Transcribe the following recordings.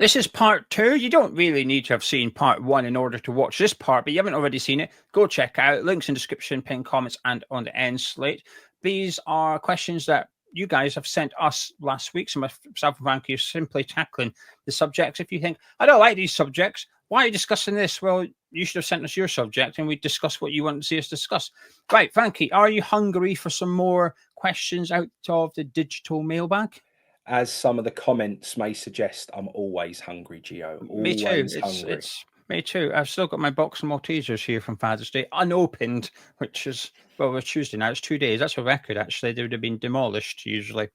This is part 2. You don't really need to have seen part 1 in order to watch this part, but you haven't already seen it, go check out. Links in description, pinned comments, and on the end slate. These are questions that you guys have sent us last week. So myself and Frankie are simply tackling the subjects. If you think, I don't like these subjects, why are you discussing this? Well, you should have sent us your subject and we discuss what you want to see us discuss. Right, Frankie, are you hungry for some more questions out of the digital mailbag? As some of the comments may suggest, I'm always hungry, Gio. Me too. Always hungry. It's me too. I've still got my box of Maltesers here from Father's Day, unopened, which is well, we're Tuesday now. It's 2 days. That's a record. Actually, they would have been demolished usually.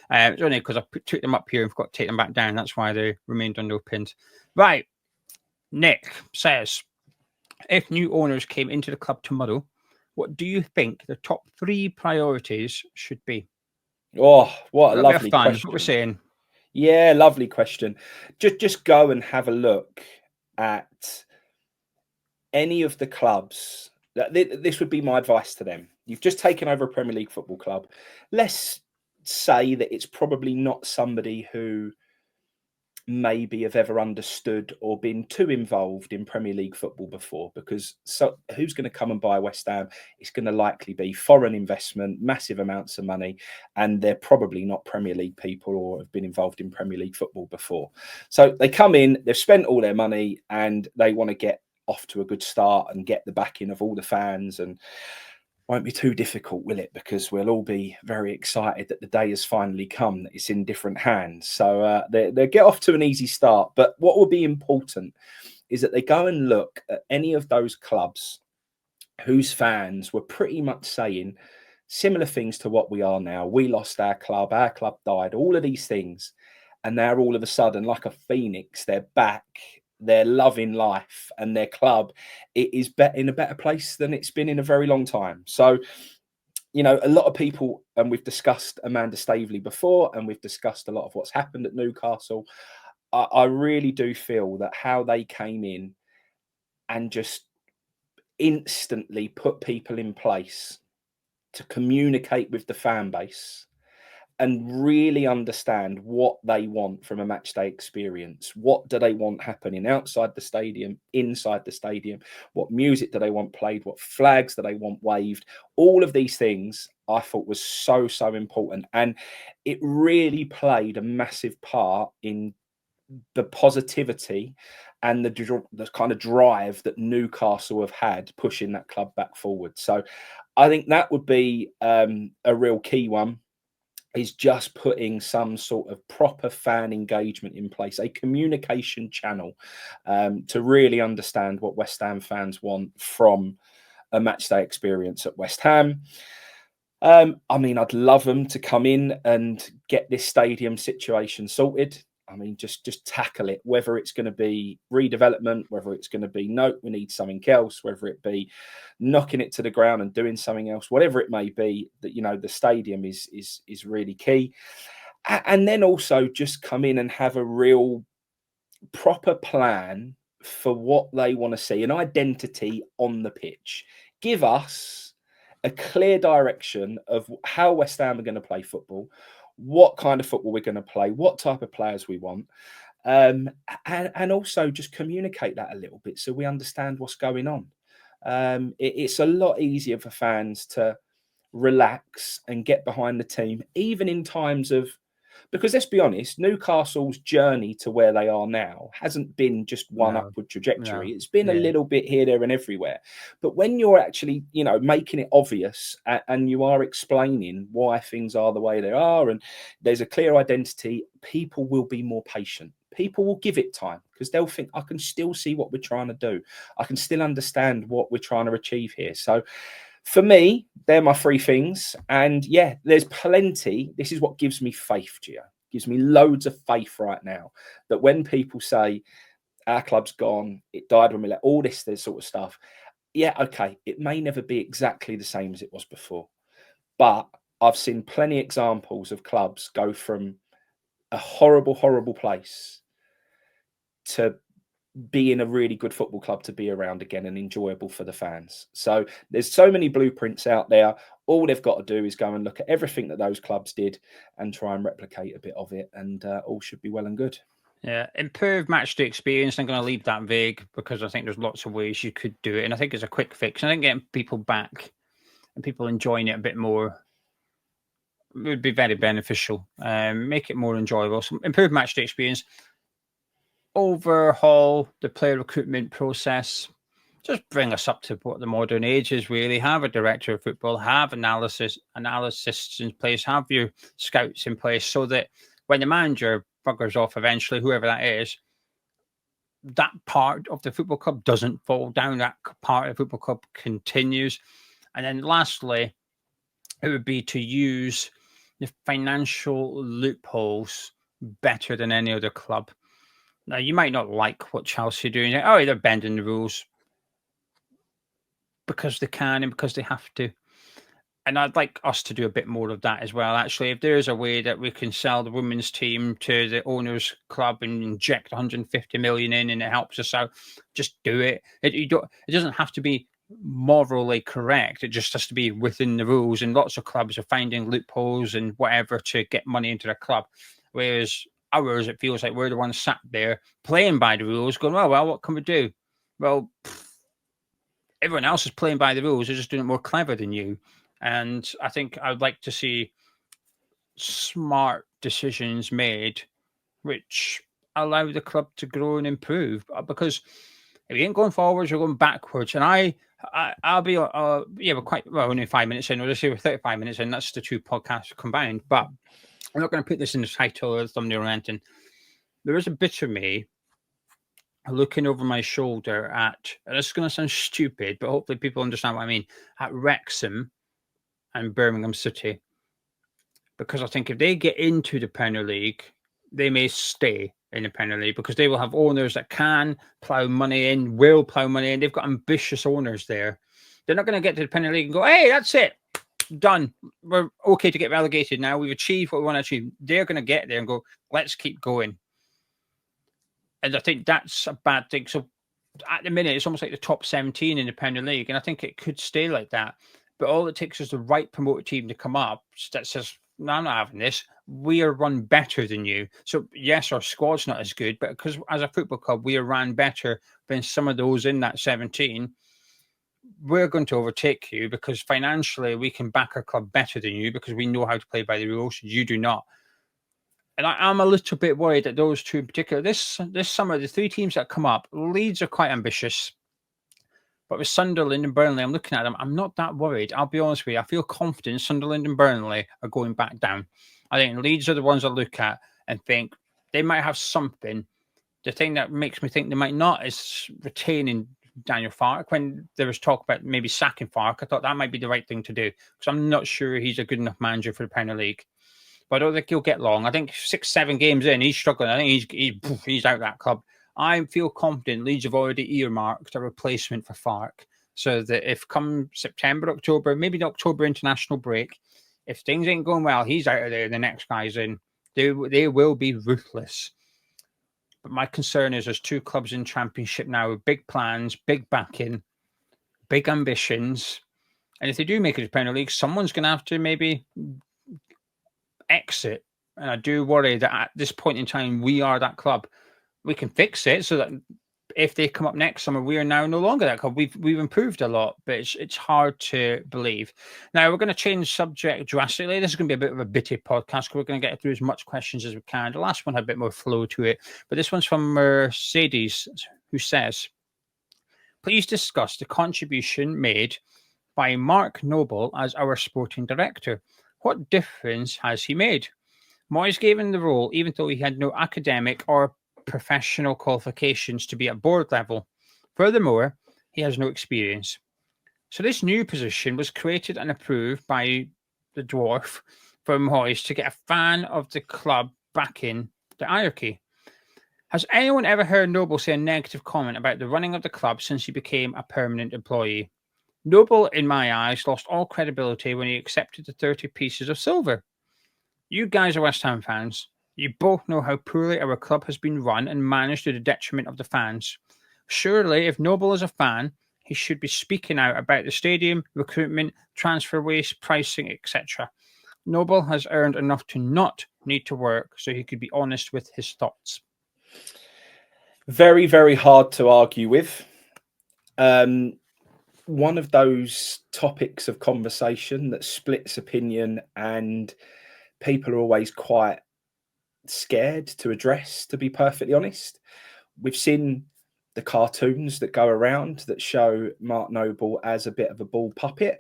It's only because took them up here and forgot to take them back down. That's why they remained unopened. Right. Nick says, if new owners came into the club tomorrow, what do you think the top 3 priorities should be? Oh, what A a little bit of lovely fun. What we're question. saying. Yeah, lovely question. Just go and have a look at any of the clubs. This would be my advice to them. You've just taken over a Premier League football club. Let's say that it's probably not somebody who maybe have ever understood or been too involved in Premier League football before, because who's going to come and buy West Ham? It's going to likely be foreign investment, massive amounts of money, and they're probably not Premier League people or have been involved in Premier League football before. So they come in, they've spent all their money, and they want to get off to a good start and get the backing of all the fans, and won't be too difficult, will it? Because we'll all be very excited that the day has finally come, that it's in different hands. So they get off to an easy start. But what will be important is that they go and look at any of those clubs whose fans were pretty much saying similar things to what we are now. We lost our club died, all of these things. And now all of a sudden, like a phoenix, they're back. They're loving life, and their club is in a better place than it's been in a very long time. So, you know, a lot of people, and we've discussed Amanda Staveley before, and we've discussed a lot of what's happened at Newcastle. I really do feel that how they came in and just instantly put people in place to communicate with the fan base and really understand what they want from a match day experience. What do they want happening outside the stadium, inside the stadium? What music do they want played? What flags do they want waved? All of these things I thought was so important. And it really played a massive part in the positivity and the kind of drive that Newcastle have had pushing that club back forward. So I think that would be a real key one, is just putting some sort of proper fan engagement in place, a communication channel to really understand what West Ham fans want from a matchday experience at West Ham. I mean, I'd love them to come in and get this stadium situation sorted. I mean, just tackle it, whether it's going to be redevelopment, whether it's going to be, no, we need something else, whether it be knocking it to the ground and doing something else, whatever it may be, that, you know, the stadium is really key. And then also just come in and have a real proper plan for what they want to see, an identity on the pitch. Give us a clear direction of how West Ham are going to play football, what kind of football we're going to play, what type of players we want, and also just communicate that a little bit so we understand what's going on. It's a lot easier for fans to relax and get behind the team, even in times of, because let's be honest, Newcastle's journey to where they are now hasn't been just one No, upward trajectory. no, It's been a yeah. little bit here, there, and everywhere. But when you're actually, you know, making it obvious and you are explaining why things are the way they are, and there's a clear identity, people will be more patient. People will give it time because they'll think, I can still see what we're trying to do. I can still understand what we're trying to achieve here. So for me, they're my 3 things. And yeah, there's plenty. This is what gives me faith, Gio. Gives me loads of faith right now that when people say our club's gone, it died when we let all this sort of stuff. Yeah, okay, it may never be exactly the same as it was before. But I've seen plenty of examples of clubs go from a horrible place to being a really good football club to be around again and enjoyable for the fans. So there's so many blueprints out there. All they've got to do is go and look at everything that those clubs did and try and replicate a bit of it, and all should be well and good. Yeah, improved match day experience. I'm going to leave that vague because I think there's lots of ways you could do it, and I think it's a quick fix. I think getting people back and people enjoying it a bit more would be very beneficial. Make it more enjoyable. So improve match day experience. Overhaul the player recruitment process. Just bring us up to what the modern age is. Really, have a director of football, have analysts in place, have your scouts in place, so that when the manager buggers off eventually, whoever that is, that part of the football club doesn't fall down. That part of the football club continues. And then lastly, it would be to use the financial loopholes better than any other club. Now, you might not like what Chelsea are doing. Oh, they're bending the rules because they can and because they have to. And I'd like us to do a bit more of that as well. Actually, if there's a way that we can sell the women's team to the owners' club and inject 150 million in, and it helps us out, just do it. It doesn't have to be morally correct. It just has to be within the rules. And lots of clubs are finding loopholes and whatever to get money into their club, whereas ours, it feels like we're the ones sat there playing by the rules, going, "Oh well, what can we do?" Well, everyone else is playing by the rules. They're just doing it more clever than you. And I think I would like to see smart decisions made which allow the club to grow and improve. Because if you ain't going forwards, you're going backwards. And I'll be, yeah, we're quite, well, only 5 minutes in. We'll just say we're 35 minutes in. That's the two podcasts combined. But I'm not going to put this in the title or the thumbnail or anything. There is a bit of me looking over my shoulder at, and this is going to sound stupid, but hopefully people understand what I mean, at Wrexham and Birmingham City. Because I think if they get into the Premier League, they may stay in the Premier League because they will have owners that can plough money in, will plough money in. They've got ambitious owners there. They're not going to get to the Premier League and go, "Hey, that's it. Done. We're okay to get relegated now. We've achieved what we want to achieve." They're going to get there and go, "Let's keep going." And I think that's a bad thing. So at the minute, it's almost like the top 17 in the Premier League. And I think it could stay like that. But all it takes is the right promoted team to come up that says, "No, I'm not having this. We are run better than you." So yes, our squad's not as good, but because as a football club, we are run better than some of those in that 17. We're going to overtake you because financially we can back our club better than you because we know how to play by the rules. You do not. And I'm a little bit worried that those two in particular, this summer, the three teams that come up, Leeds are quite ambitious. But with Sunderland and Burnley, I'm looking at them. I'm not that worried. I'll be honest with you. I feel confident Sunderland and Burnley are going back down. I think Leeds are the ones I look at and think they might have something. The thing that makes me think they might not is retaining Daniel Farke. When there was talk about maybe sacking Farke, I thought that might be the right thing to do because I'm not sure he's a good enough manager for the Premier League. But I don't think he'll get long. I think 6-7 games in, he's struggling. I think he's out of that club. I feel confident Leeds have already earmarked a replacement for Farke, so that if come September, October, maybe the October international break, if things ain't going well, he's out of there, the next guy's in. They will be ruthless. But my concern is there's two clubs in Championship now with big plans, big backing, big ambitions. And if they do make it to Premier League, someone's going to have to maybe exit. And I do worry that at this point in time, we are that club. We can fix it so that if they come up next summer, we are now no longer that club. We've improved a lot, but it's hard to believe. Now we're going to change subject drastically. This is going to be a bit of a bitty podcast because we're going to get through as much questions as we can. The last one had a bit more flow to it, but this one's from Mercedes, who says, "Please discuss the contribution made by Mark Noble as our sporting director. What difference has he made? Moyes gave him the role even though he had no academic or professional qualifications to be at board level. Furthermore, he has no experience. So this new position was created and approved by the dwarf for Moyes to get a fan of the club back in the hierarchy. Has anyone ever heard Noble say a negative comment about the running of the club since he became a permanent employee? Noble, in my eyes, lost all credibility when he accepted the 30 pieces of silver. You guys are West Ham fans. You both know how poorly our club has been run and managed to the detriment of the fans. Surely, if Noble is a fan, he should be speaking out about the stadium, recruitment, transfer waste, pricing, etc. Noble has earned enough to not need to work, so he could be honest with his thoughts." Very, very hard to argue with. One of those topics of conversation that splits opinion, and people are always quite scared to address, to be perfectly honest. We've seen the cartoons that go around that show Mark Noble as a bit of a ball puppet.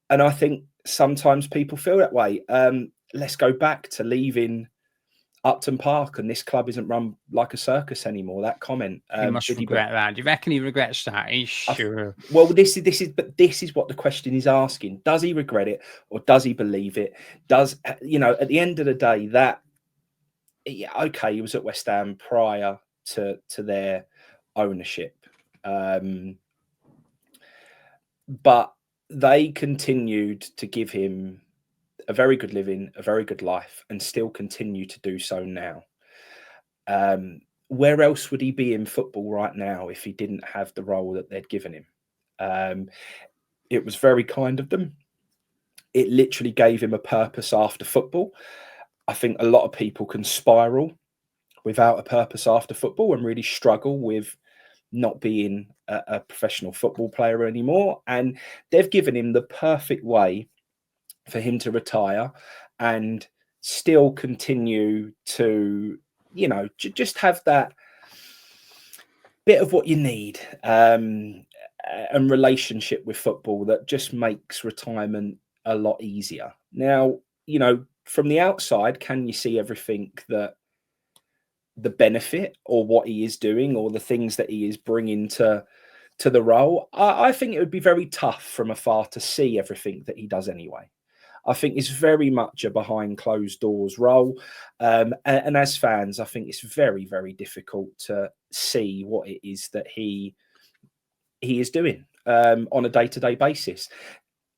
And I think sometimes people feel that way. Let's go back to leaving Upton Park and this club isn't run like a circus anymore. That comment. He must regret that. Do you reckon he regrets that? He's sure. Well, this is what the question is asking. Does he regret it, or does he believe it? Does, at the end of the day, that, yeah, okay, he was at West Ham prior to their ownership, but they continued to give him a very good living, a very good life, and still continue to do so now. Where else would he be in football right now if he didn't have the role that they'd given him? It was very kind of them. It literally gave him a purpose after football. I think a lot of people can spiral without a purpose after football and really struggle with not being a professional football player anymore. And they've given him the perfect way for him to retire and still continue to, just have that bit of what you need, and relationship with football that just makes retirement a lot easier. Now, from the outside, can you see everything that the benefit or what he is doing or the things that he is bringing to the role? I think it would be very tough from afar to see everything that he does anyway. I think it's very much a behind closed doors role. And as fans, I think it's very, very difficult to see what it is that he is doing on a day-to-day basis.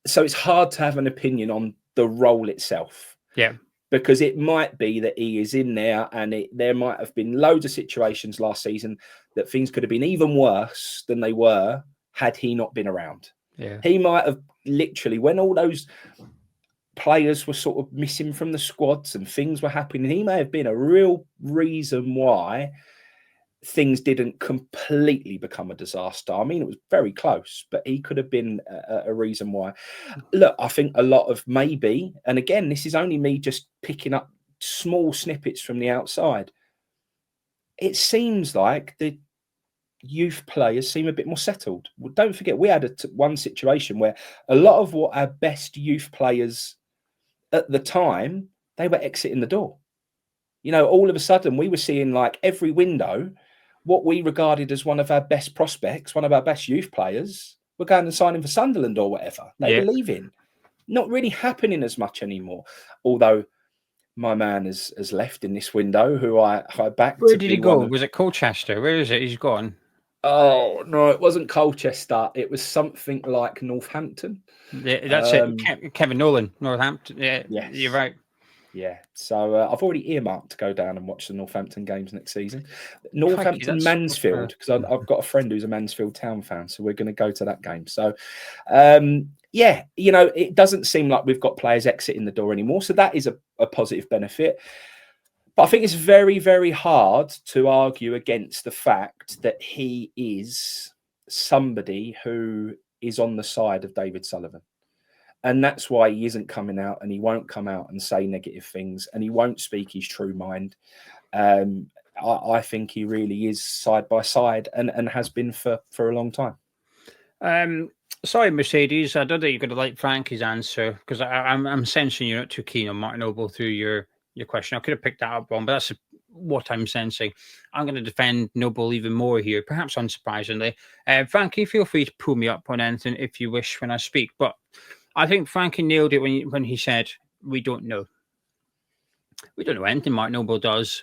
So it's hard to have an opinion on the role itself. Yeah. Because it might be that he is in there and there might have been loads of situations last season that things could have been even worse than they were had he not been around. Yeah. He might have literally, when all those players were sort of missing from the squads and things were happening, he may have been a real reason why things didn't completely become a disaster. I mean, it was very close, but he could have been a reason why. Look, I think a lot of maybe, and again, this is only me just picking up small snippets from the outside. It seems like the youth players seem a bit more settled. Well, don't forget, we had one situation where a lot of what our best youth players at the time, they were exiting the door. All of a sudden we were seeing, like, every window, what we regarded as one of our best prospects, one of our best youth players, were going and signing for Sunderland or whatever. They were leaving. Not really happening as much anymore. Although my man has left in this window, who I backed. Where did he go? Was it Colchester? Where is it? He's gone. Oh, no, it wasn't Colchester. It was something like Northampton. Yeah, that's it. Kevin Nolan, Northampton. Yeah, yes. You're right. Yeah, so I've already earmarked to go down and watch the Northampton games next season. Northampton, Mansfield, because I've got a friend who's a Mansfield Town fan, so we're going to go to that game. So, yeah, it doesn't seem like we've got players exiting the door anymore, so that is a positive benefit. But I think it's very, very hard to argue against the fact that he is somebody who is on the side of David Sullivan. And that's why he isn't coming out, and he won't come out and say negative things, and he won't speak his true mind. I think he really is side by side and has been for a long time. Sorry, Mercedes. I don't think you're going to like Frankie's answer, because I'm sensing you're not too keen on Martin Noble through your question. I could have picked that up wrong, but that's what I'm sensing. I'm going to defend Noble even more here, perhaps unsurprisingly. Frankie, feel free to pull me up on anything if you wish when I speak, but I think Frankie nailed it when he said, we don't know. We don't know anything Mark Noble does.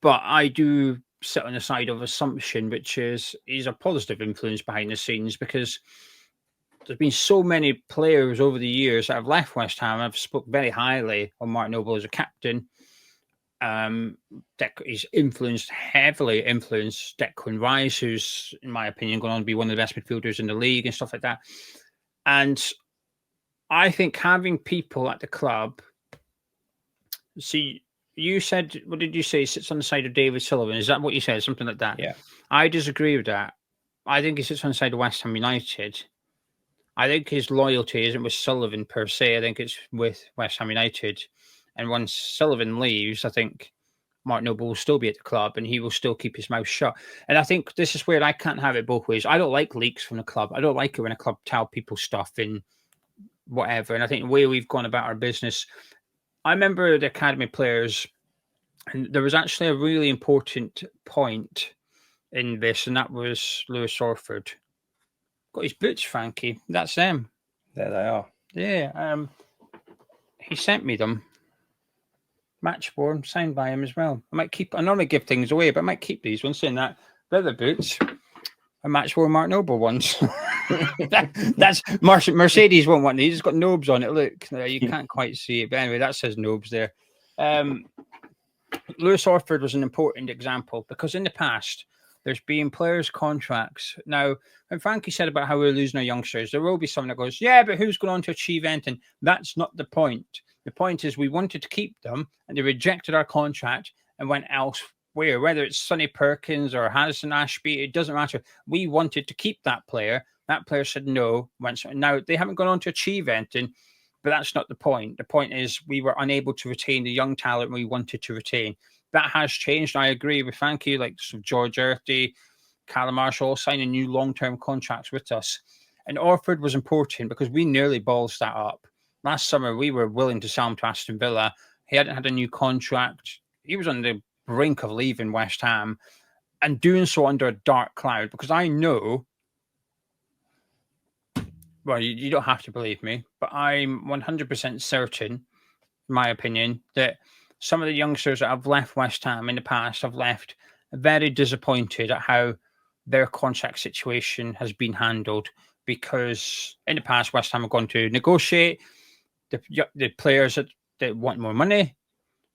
But I do sit on the side of assumption, which is he's a positive influence behind the scenes, because there's been so many players over the years that have left West Ham. I've spoken very highly on Mark Noble as a captain. He's heavily influenced Declan Rice, who's, in my opinion, going on to be one of the best midfielders in the league and stuff like that. And I think having people at the club see You said, what did you say? He sits on the side of David Sullivan. Is that what you said? Something like that? Yeah. I disagree with that. I think he sits on the side of West Ham United. I think his loyalty isn't with Sullivan per se. I think it's with West Ham United. And once Sullivan leaves, I think Mark Noble will still be at the club and he will still keep his mouth shut. And I think this is where I can't have it both ways. I don't like leaks from the club. I don't like it when a club tell people stuff in whatever. And I think the way we've gone about our business, I remember the academy players, and there was actually a really important point in this, and that was Lewis Orford. Got his boots, Frankie. That's them. There they are. Yeah. He sent me them. Match worn, signed by him as well. I normally give things away, but I might keep these ones. Saying that leather boots are match worn Mark Noble ones. That's Mercedes won't want these. It's got Nobes on it. Look, you can't quite see it, but anyway, that says Nobes there. Lewis Orford was an important example because in the past there's been players' contracts. Now, when Frankie said about how we're losing our youngsters, there will be someone that goes, yeah, but who's going on to achieve anything? That's not the point. The point is we wanted to keep them and they rejected our contract and went elsewhere, whether it's Sonny Perkins or Harrison Ashby, it doesn't matter. We wanted to keep that player. That player said no. Now, they haven't gone on to achieve anything, but that's not the point. The point is we were unable to retain the young talent we wanted to retain. That has changed. I agree with Frankie, like George Earthy, Callum Marshall, all signing new long-term contracts with us. And Orford was important because we nearly balls that up. Last summer, we were willing to sell him to Aston Villa. He hadn't had a new contract. He was on the brink of leaving West Ham and doing so under a dark cloud because I know, well, you don't have to believe me, but I'm 100% certain, in my opinion, that some of the youngsters that have left West Ham in the past have left very disappointed at how their contract situation has been handled because in the past, West Ham have gone to negotiate. The players that want more money,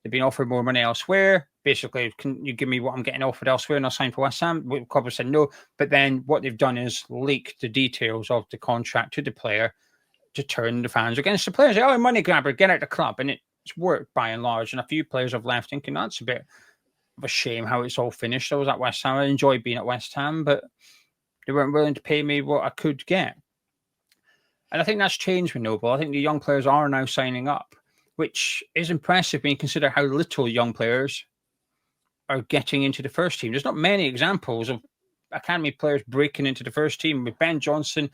they've been offered more money elsewhere. Basically, can you give me what I'm getting offered elsewhere and I'll sign for West Ham? The club said no. But then what they've done is leaked the details of the contract to the player to turn the fans against the players. Oh, money grabber, get out the club. And it's worked by and large. And a few players have left thinking that's a bit of a shame how it's all finished. I was at West Ham. I enjoyed being at West Ham, but they weren't willing to pay me what I could get. And I think that's changed with Noble. I think the young players are now signing up, which is impressive when you consider how little young players are getting into the first team. There's not many examples of academy players breaking into the first team with Ben Johnson,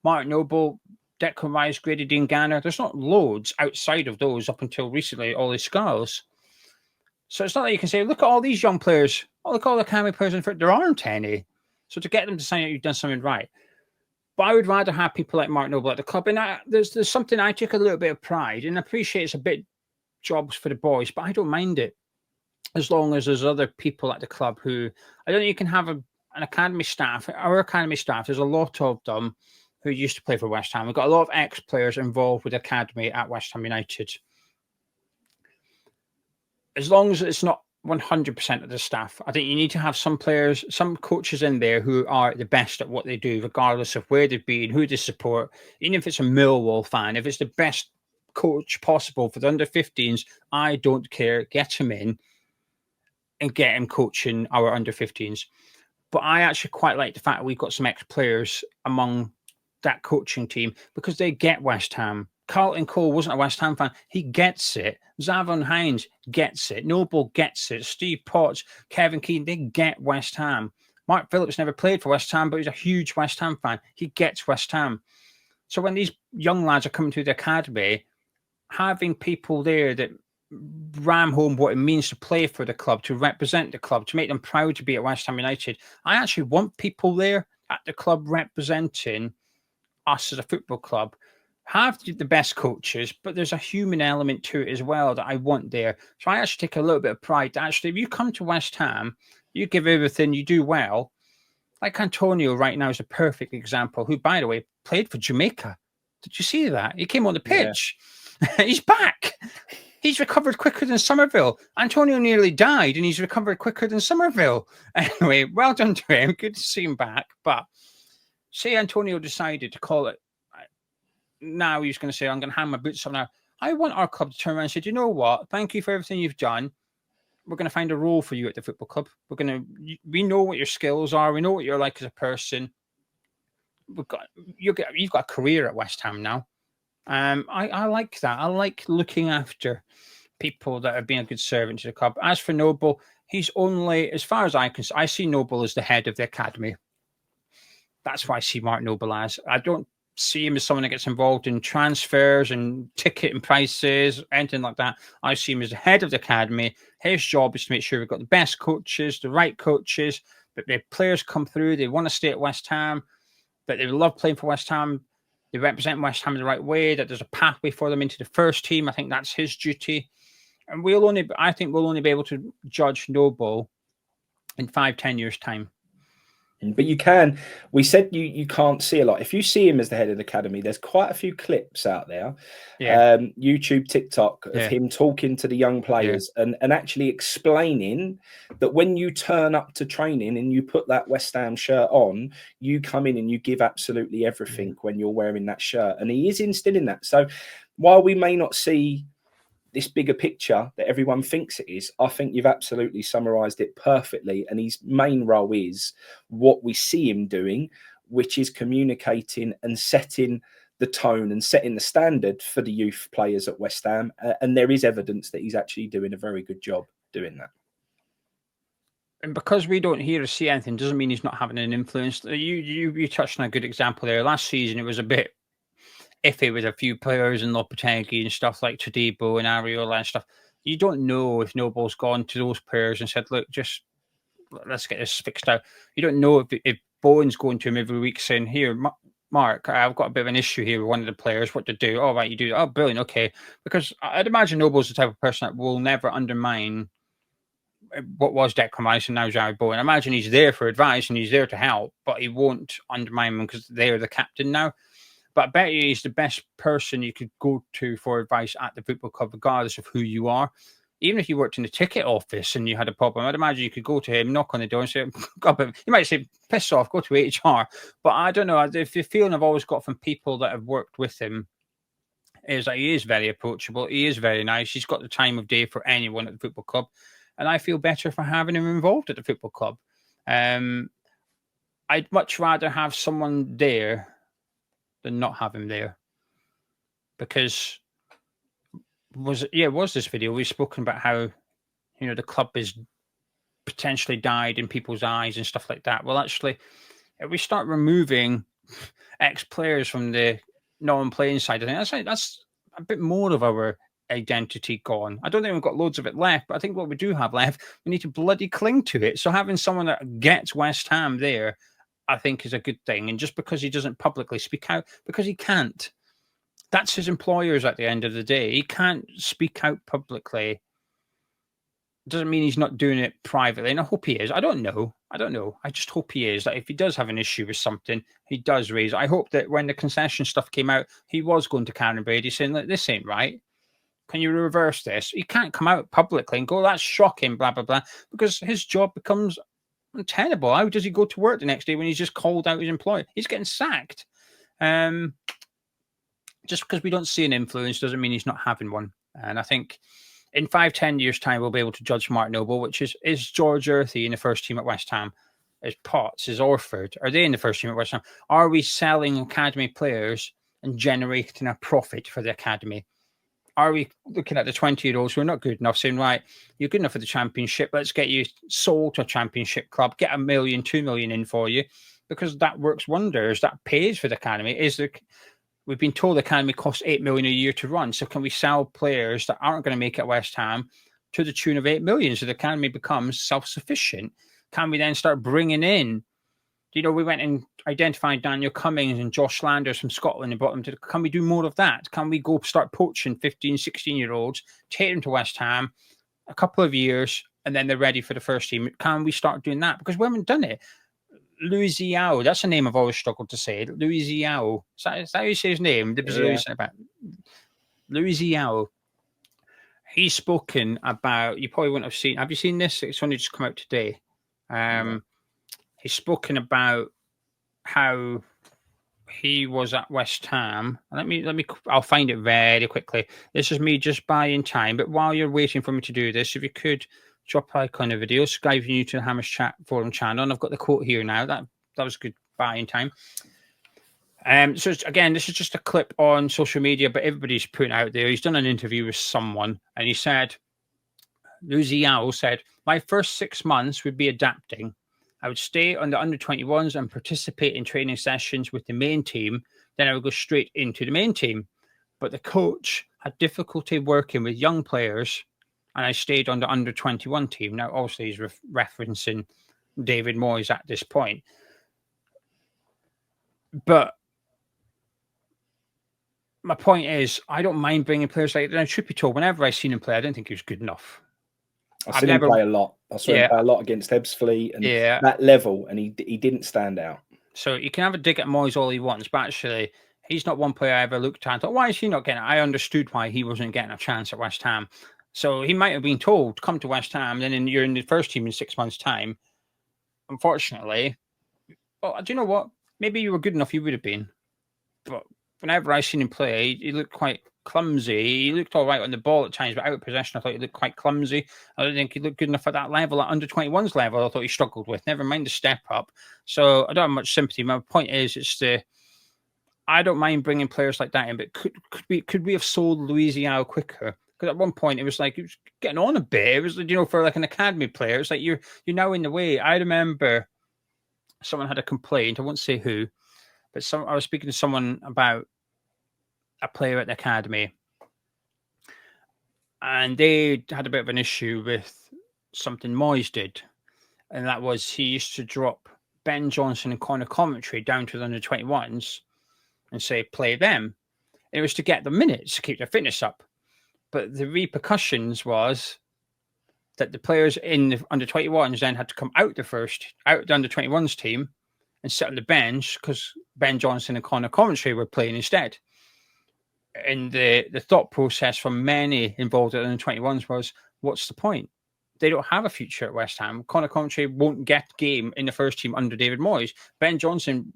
Mark Noble, Declan Rice, Grady Dean Garner. There's not loads outside of those up until recently, Ollie Skulls. So it's not that you can say, look at all these young players. Oh, look at all the academy players in front. There aren't any. So to get them to sign out, you've done something right. But I would rather have people like Mark Noble at the club. And there's something I take a little bit of pride and appreciate. It's a bit jobs for the boys, but I don't mind it as long as there's other people at the club who I don't know. You can have an academy staff. Our academy staff, there's a lot of them who used to play for West Ham. We've got a lot of ex-players involved with the academy at West Ham United. As long as it's not 100% of the staff, I think you need to have some players, some coaches in there who are the best at what they do, regardless of where they've been, who they support. Even if it's a Millwall fan, if it's the best coach possible for the under-15s, I don't care. Get him in and get him coaching our under-15s. But I actually quite like the fact that we've got some ex-players among that coaching team because they get West Ham. Carlton Cole wasn't a West Ham fan. He gets it. Zavon Hines gets it. Noble gets it. Steve Potts, Kevin Keane, they get West Ham. Mark Phillips never played for West Ham, but he's a huge West Ham fan. He gets West Ham. So when these young lads are coming to the academy, having people there that ram home what it means to play for the club, to represent the club, to make them proud to be at West Ham United. I actually want people there at the club representing us as a football club. Have the best coaches, but there's a human element to it as well that I want there. So I actually take a little bit of pride that actually, if you come to West Ham, you give everything, you do well. Like Antonio right now is a perfect example, who, by the way, played for Jamaica. Did you see that? He came on the pitch. Yeah. He's back. He's recovered quicker than Somerville. Antonio nearly died, and he's recovered quicker than Somerville. Anyway, well done to him. Good to see him back. But say Antonio decided to call it, now he's going to say, I'm going to hang my boots up now. I want our club to turn around and say, do you know what? Thank you for everything you've done. we're going to find a role for you at the football club. We know what your skills are. We know what you're like as a person. You've got a career at West Ham now. I like that. I like looking after people that have been a good servant to the club. As for Noble, he's only, as far as I see Noble as the head of the academy. That's why I see Mark Noble as. I don't see him as someone that gets involved in transfers and ticket and prices, anything like that. I see him as the head of the academy. His job is to make sure we've got the best coaches, the right coaches, that the players come through. They want to stay at West Ham, that they love playing for West Ham. They represent West Ham in the right way, that there's a pathway for them into the first team. I think that's his duty. And I think we'll only be able to judge Noble in 5-10 years' time. But you can. We said you can't see a lot. If you see him as the head of the academy, there's quite a few clips out there, YouTube, TikTok, of him talking to the young players and actually explaining that when you turn up to training and you put that West Ham shirt on, you come in and you give absolutely everything when you're wearing that shirt. And he is instilling that. So while we may not see this bigger picture that everyone thinks it is, I think you've absolutely summarized it perfectly. And his main role is what we see him doing, which is communicating and setting the tone and setting the standard for the youth players at West Ham. And there is evidence that he's actually doing a very good job doing that. And because we don't hear or see anything doesn't mean he's not having an influence. You touched on a good example there. Last season, it was a bit iffy with a few players and Lopetegui and stuff like Todibo and Areola and stuff. You don't know if Noble's gone to those players and said, look, just let's get this fixed out. You don't know if Bowen's going to him every week saying, here, Mark, I've got a bit of an issue here with one of the players, what to do. Oh, right, you do. Oh, brilliant, okay. Because I'd imagine Noble's the type of person that will never undermine what was Declan Rice and now Jared Bowen. I imagine he's there for advice and he's there to help, but he won't undermine them because they're the captain now. But I bet you he's the best person you could go to for advice at the football club, regardless of who you are. Even if you worked in the ticket office and you had a problem, I'd imagine you could go to him, knock on the door and say, you might say, piss off, go to HR. But I don't know. The feeling I've always got from people that have worked with him is that he is very approachable. He is very nice. He's got the time of day for anyone at the football club. And I feel better for having him involved at the football club. I'd much rather have someone there than not have him there, because was this video we've spoken about how the club is potentially died in people's eyes and stuff like that. Well, actually, if we start removing ex-players from the non-playing side, I think that's a bit more of our identity gone. I don't think we've got loads of it left, but I think what we do have left, we need to bloody cling to it. So having someone that gets West Ham there, I think, is a good thing. And just because he doesn't publicly speak out, because he can't, that's his employers at the end of the day. He can't speak out publicly. Doesn't mean he's not doing it privately. And I hope he is. I don't know. I just hope he is. That if he does have an issue with something, he does raise it. I hope that when the concession stuff came out, he was going to Karen Brady saying, look, this ain't right. Can you reverse this? He can't come out publicly and go, that's shocking, blah, blah, blah, because his job becomes untenable. How does he go to work the next day when he's just called out his employer? He's getting sacked. Just because we don't see an influence doesn't mean he's not having one. And I think in 5-10 years' time, we'll be able to judge Mark Noble, which is George Earthy in the first team at West Ham? Is Potts? Is Orford? Are they in the first team at West Ham? Are we selling academy players and generating a profit for the academy? Are we looking at the 20-year-olds who are not good enough, saying, right, you're good enough for the championship, let's get you sold to a championship club, get $1 million, $2 million in for you, because that works wonders. That pays for the academy. We've been told the academy costs $8 million a year to run. So can we sell players that aren't going to make it West Ham to the tune of $8 million so the academy becomes self-sufficient? Can we then start bringing in, we went and identified Daniel Cummings and Josh Landers from Scotland and brought them to. Can we do more of that? Can we go start poaching 15, 16-year-olds, take them to West Ham a couple of years, and then they're ready for the first team? Can we start doing that? Because we haven't done it. Louis Ziao, that's a name I've always struggled to say. Louis Ziao. Is that how you say his name? The Brazilian about Louis Ziao. He's spoken about, you probably wouldn't have seen. Have you seen this? It's only just come out today. He's spoken about how he was at West Ham. I'll find it very quickly. This is me just buying time. But while you're waiting for me to do this, if you could drop a like on the video, subscribe if you're new to the Hammers Chat Forum channel. And I've got the quote here now. That was good buying time. So again, this is just a clip on social media, but everybody's putting out there. He's done an interview with someone, and he said, Liu Ziyao said, "My first 6 months would be adapting. I would stay on the under-21s and participate in training sessions with the main team. Then I would go straight into the main team. But the coach had difficulty working with young players, and I stayed on the under-21 team." Now, obviously, he's referencing David Moyes at this point. But my point is, I don't mind bringing players like that. And truth be told, whenever I've seen him play, I don't think he was good enough. I've seen him play a lot. I saw him play a lot against Ebbsfleet and that level, and he didn't stand out. So you can have a dig at Moyes all he wants, but actually, he's not one player I ever looked at and thought, why is he not getting it? I understood why he wasn't getting a chance at West Ham. So he might have been told, come to West Ham, then you're in the first team in 6 months' time. Unfortunately, well, do you know what? Maybe you were good enough, you would have been. But whenever I seen him play, he looked quite clumsy. He looked all right on the ball at times, but out of possession, I thought he looked quite clumsy. I don't think he looked good enough at that level, at under-21s level. I thought he struggled with. Never mind the step up. So I don't have much sympathy. My point is, I don't mind bringing players like that in, but could we have sold Liu Ziyao quicker? Because at one point it was like he was getting on a bit. It was, for like an academy player, it's like you're now in the way. I remember someone had a complaint. I won't say who, but I was speaking to someone about a player at the academy, and they had a bit of an issue with something Moyes did, and that was he used to drop Ben Johnson and Connor Commentary down to the under-21s and say play them. And it was to get the minutes to keep their fitness up, but the repercussions was that the players in the under-21s then had to come out the under-21s team and sit on the bench because Ben Johnson and Connor Commentary were playing instead. And the thought process from many involved in the 21s was, what's the point? They don't have a future at West Ham. Connor Commentary won't get game in the first team under David Moyes. Ben Johnson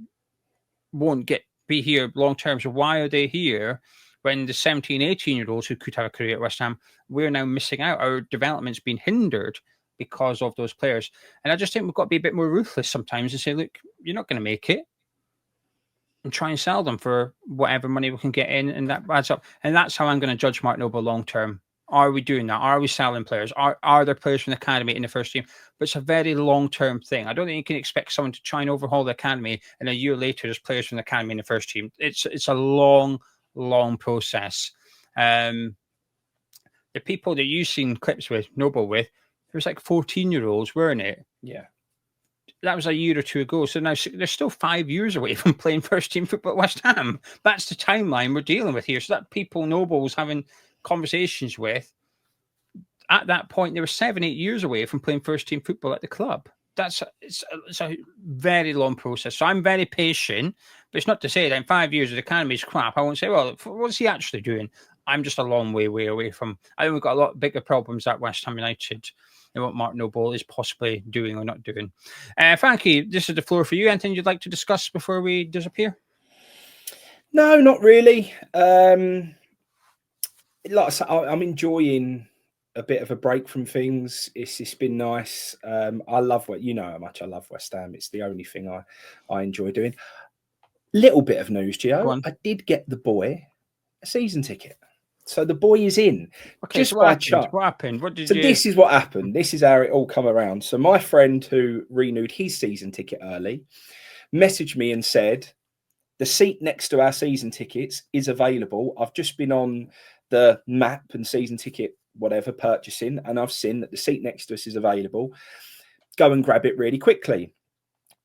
won't be here long term. So why are they here when the 17, 18-year-olds who could have a career at West Ham, we're now missing out? Our development's been hindered because of those players. And I just think we've got to be a bit more ruthless sometimes and say, look, you're not going to make it. And try and sell them for whatever money we can get in, and that adds up. And that's how I'm going to judge Mark Noble long term. Are we doing that? Are we selling players? Are there players from the academy in the first team? But it's a very long term thing. I don't think you can expect someone to try and overhaul the academy, and a year later there's players from the academy in the first team. It's a long process. The people that you've seen clips with Noble with, it was like 14-year-olds, weren't it? Yeah. That was a year or two ago. So now they're still 5 years away from playing first team football at West Ham. That's the timeline we're dealing with here. So that people Noble was having conversations with, at that point, they were 7-8 years away from playing first team football at the club. It's a very long process. So I'm very patient, but it's not to say that in 5 years the academy is crap. I won't say, well, what's he actually doing? I'm just a long way away from. I think we've got a lot bigger problems at West Ham United than what Mark Noble is possibly doing or not doing. Frankie, this is the floor for you. Anything you'd like to discuss before we disappear? No, not really. Like I said, I'm enjoying a bit of a break from things. It's been nice. I love how much I love West Ham. It's the only thing I enjoy doing. Little bit of news, Gio. I did get the boy a season ticket. So the boy is in. Okay, just so by chance. What happened? This is what happened. This is how it all come around. So my friend who renewed his season ticket early messaged me and said, the seat next to our season tickets is available. I've just been on the map and season ticket, whatever, purchasing, and I've seen that the seat next to us is available. Go and grab it really quickly.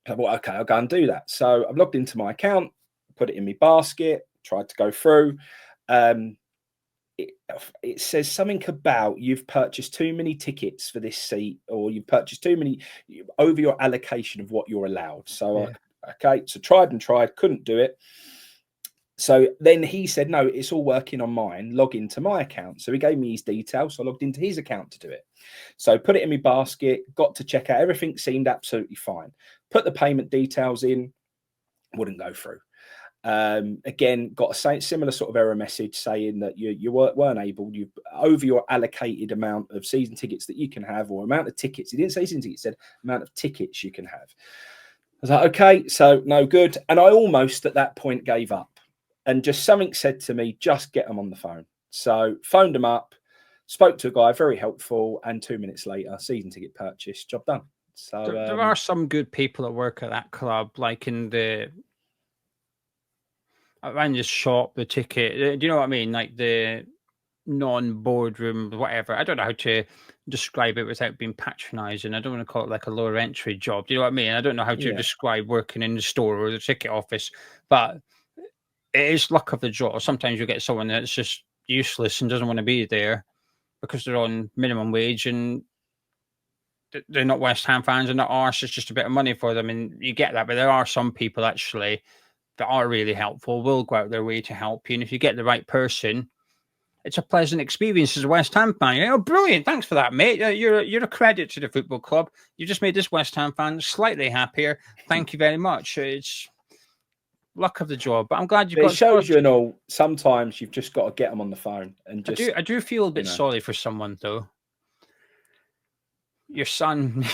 I thought, okay, I'll go and do that. So I've logged into my account, put it in my basket, tried to go through. It says something about you've purchased too many tickets for this seat, or you've purchased too many over your allocation of what you're allowed. So, okay, so tried and tried, couldn't do it. So then he said, no, it's all working on mine. Log into my account. So he gave me his details. So I logged into his account to do it. So put it in my basket, got to check out. Everything seemed absolutely fine. Put the payment details in, wouldn't go through. Again, got a similar sort of error message saying that you weren't able, you over your allocated amount of season tickets that you can have, or amount of tickets. He didn't say season tickets, he said amount of tickets you can have. I was like, okay, so no good. And I almost at that point gave up, and just something said to me, just get them on the phone. So phoned them up, spoke to a guy, very helpful, and 2 minutes later, season ticket purchase, job done. So there are some good people that work at that club, like in the around the shop, the ticket. Do you know what I mean? Like the non-boardroom, whatever. I don't know how to describe it without being patronising. I don't want to call it like a lower entry job. Do you know what I mean? I don't know how to describe working in the store or the ticket office, but it is luck of the draw. Sometimes you get someone that's just useless and doesn't want to be there because they're on minimum wage and they're not West Ham fans and they're arse. It's just a bit of money for them, and you get that. But there are some people actually that are really helpful, will go out their way to help you. And if you get the right person, it's a pleasant experience as a West Ham fan. Oh, brilliant. Thanks for that, mate. You're a credit to the football club. You just made this West Ham fan slightly happier. Thank you very much. It's luck of the job, but I'm glad you've got... It shows you and all, sometimes you've just got to get them on the phone. And just, I do feel a bit sorry for someone, though. Your son...